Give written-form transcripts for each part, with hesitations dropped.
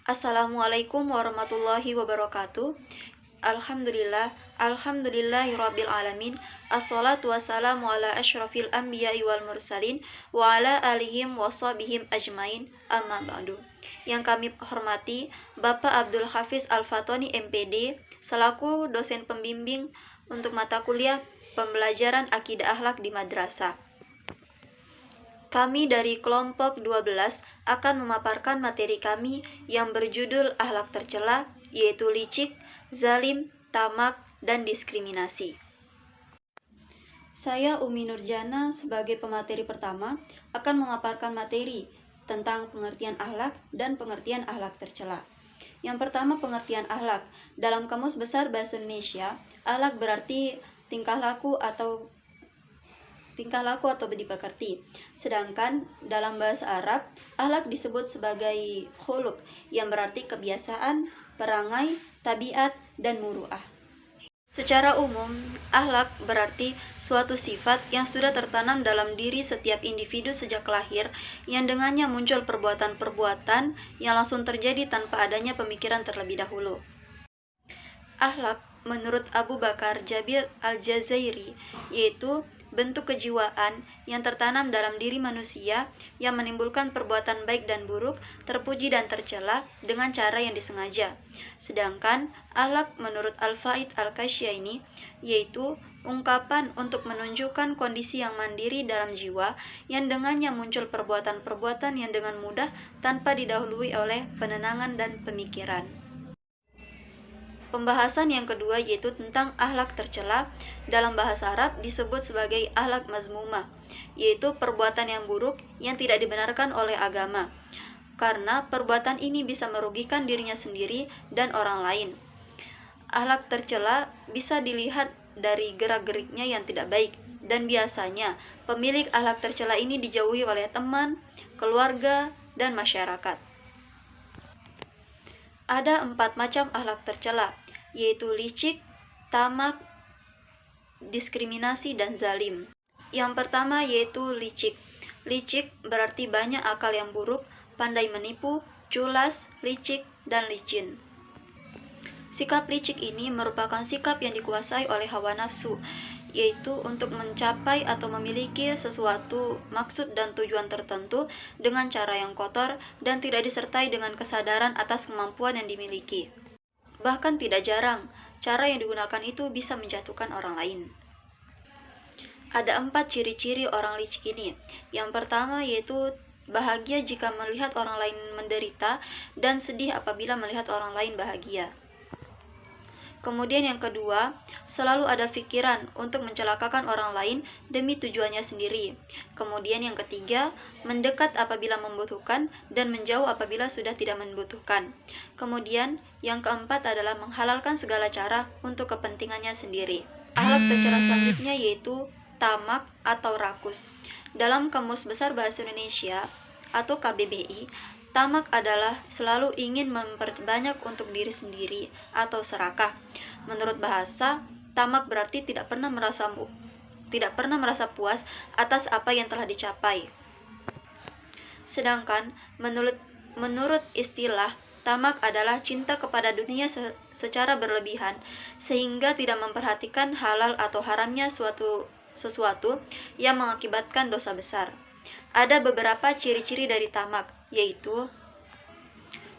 Assalamualaikum warahmatullahi wabarakatuh. Alhamdulillahirabbil alamin. Assalatu wassalamu ala asyrafil anbiya'i wal mursalin wa ala alihim washabihim ajmain. Amma ba'du. Yang kami hormati Bapak Abdul Hafiz Al-Fatoni MPD selaku dosen pembimbing untuk mata kuliah pembelajaran akidah akhlak di madrasah. Kami dari kelompok 12 akan memaparkan materi kami yang berjudul akhlak tercela, yaitu licik, zalim, tamak, dan diskriminasi. Saya Umi Nurjana sebagai pemateri pertama akan memaparkan materi tentang pengertian akhlak dan pengertian akhlak tercela. Yang pertama, pengertian akhlak. Dalam Kamus Besar Bahasa Indonesia, akhlak berarti tingkah laku atau budi pekerti. Sedangkan dalam bahasa Arab, akhlak disebut sebagai khuluq yang berarti kebiasaan, perangai, tabiat, dan muru'ah. Secara umum, akhlak berarti suatu sifat yang sudah tertanam dalam diri setiap individu sejak lahir, yang dengannya muncul perbuatan-perbuatan yang langsung terjadi tanpa adanya pemikiran terlebih dahulu. Akhlak menurut Abu Bakar Jabir Al-Jazairi yaitu bentuk kejiwaan yang tertanam dalam diri manusia yang menimbulkan perbuatan baik dan buruk, terpuji dan tercela dengan cara yang disengaja. Sedangkan akhlak menurut Al-Faid Al-Kasyaini yaitu ungkapan untuk menunjukkan kondisi yang mandiri dalam jiwa yang dengannya muncul perbuatan-perbuatan yang dengan mudah tanpa didahului oleh penenangan dan pemikiran. Pembahasan yang kedua yaitu tentang akhlak tercela. Dalam bahasa Arab disebut sebagai akhlak mazmumah, yaitu perbuatan yang buruk yang tidak dibenarkan oleh agama, karena perbuatan ini bisa merugikan dirinya sendiri dan orang lain. Akhlak tercela bisa dilihat dari gerak-geriknya yang tidak baik, dan biasanya pemilik akhlak tercela ini dijauhi oleh teman, keluarga, dan masyarakat. Ada 4 macam akhlak tercela, yaitu licik, tamak, diskriminasi, dan zalim. Yang pertama yaitu licik. Licik berarti banyak akal yang buruk, pandai menipu, culas, licik, dan licin. Sikap licik ini merupakan sikap yang dikuasai oleh hawa nafsu, yaitu untuk mencapai atau memiliki sesuatu maksud dan tujuan tertentu dengan cara yang kotor dan tidak disertai dengan kesadaran atas kemampuan yang dimiliki. Bahkan tidak jarang, cara yang digunakan itu bisa menjatuhkan orang lain. Ada 4 ciri-ciri orang licik ini. Yang pertama yaitu bahagia jika melihat orang lain menderita dan sedih apabila melihat orang lain bahagia. Kemudian yang kedua, selalu ada pikiran untuk mencelakakan orang lain demi tujuannya sendiri. Kemudian yang ketiga, mendekat apabila membutuhkan dan menjauh apabila sudah tidak membutuhkan. Kemudian yang keempat adalah menghalalkan segala cara untuk kepentingannya sendiri. Akhlak tercela selanjutnya yaitu tamak atau rakus. Dalam Kamus Besar Bahasa Indonesia atau KBBI, tamak adalah selalu ingin memperbanyak untuk diri sendiri atau serakah. Menurut bahasa, tamak berarti tidak pernah merasa puas atas apa yang telah dicapai. Sedangkan menurut istilah, tamak adalah cinta kepada dunia secara berlebihan sehingga tidak memperhatikan halal atau haramnya sesuatu yang mengakibatkan dosa besar. Ada beberapa ciri-ciri dari tamak, yaitu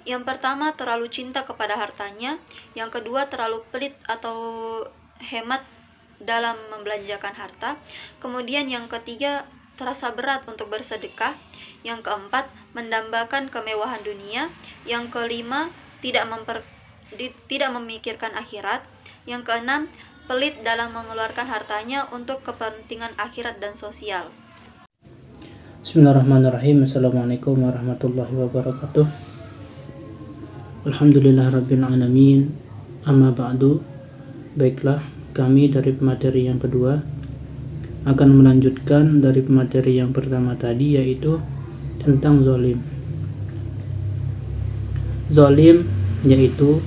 yang pertama terlalu cinta kepada hartanya, yang kedua terlalu pelit atau hemat dalam membelanjakan harta, kemudian yang ketiga terasa berat untuk bersedekah, yang keempat mendambakan kemewahan dunia, yang kelima tidak memikirkan akhirat, yang keenam pelit dalam mengeluarkan hartanya untuk kepentingan akhirat dan sosial. Bismillahirrahmanirrahim. Assalamualaikum warahmatullahi wabarakatuh. Alhamdulillahirabbil alamin. Amma ba'du. Baiklah, kami dari pemateri yang kedua akan melanjutkan dari pemateri yang pertama tadi, yaitu tentang zalim. Zalim yaitu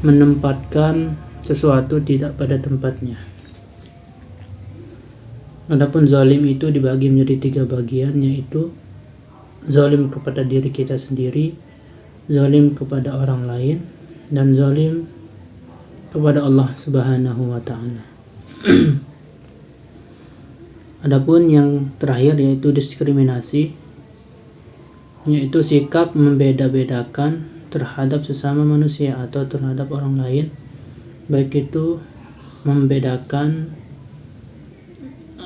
menempatkan sesuatu tidak pada tempatnya. Adapun zalim itu dibagi menjadi 3 bagian, yaitu zalim kepada diri kita sendiri, zalim kepada orang lain, dan zalim kepada Allah Subhanahu wa Ta'ala. Adapun yang terakhir yaitu diskriminasi, yaitu sikap membeda-bedakan terhadap sesama manusia atau terhadap orang lain, baik itu membedakan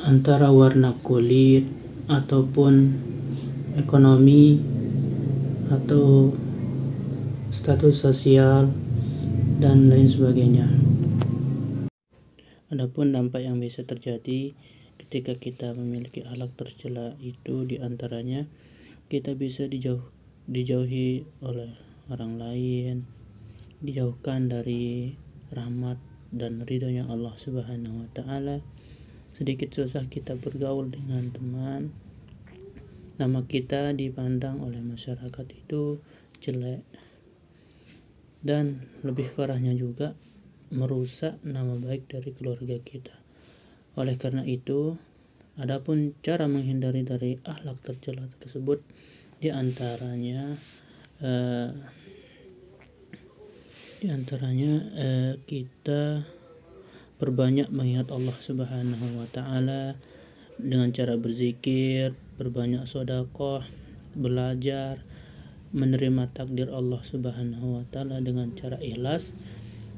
antara warna kulit ataupun ekonomi atau status sosial dan lain sebagainya. Adapun dampak yang bisa terjadi ketika kita memiliki akhlak tercela itu diantaranya kita bisa dijauhi oleh orang lain, dijauhkan dari rahmat dan ridhonya Allah Subhanahu wa Ta'ala. Sedikit susah kita bergaul dengan teman, nama kita dipandang oleh masyarakat itu jelek, dan lebih parahnya juga merusak nama baik dari keluarga kita. Oleh karena itu, adapun cara menghindari dari akhlak tercela tersebut diantaranya kita berbanyak mengingat Allah Subhanahu wa Ta'ala dengan cara berzikir, berbanyak sedekah, belajar, menerima takdir Allah Subhanahu wa Ta'ala dengan cara ikhlas,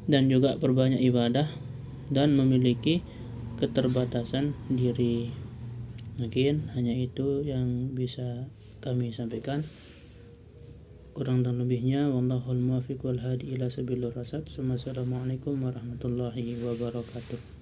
dan juga perbanyak ibadah dan memiliki keterbatasan diri. Mungkin hanya itu yang bisa kami sampaikan. Kurang dan lebihnya wallahul muwaffiq wal hadi ila sabilir rasyad. Assalamualaikum warahmatullahi wabarakatuh.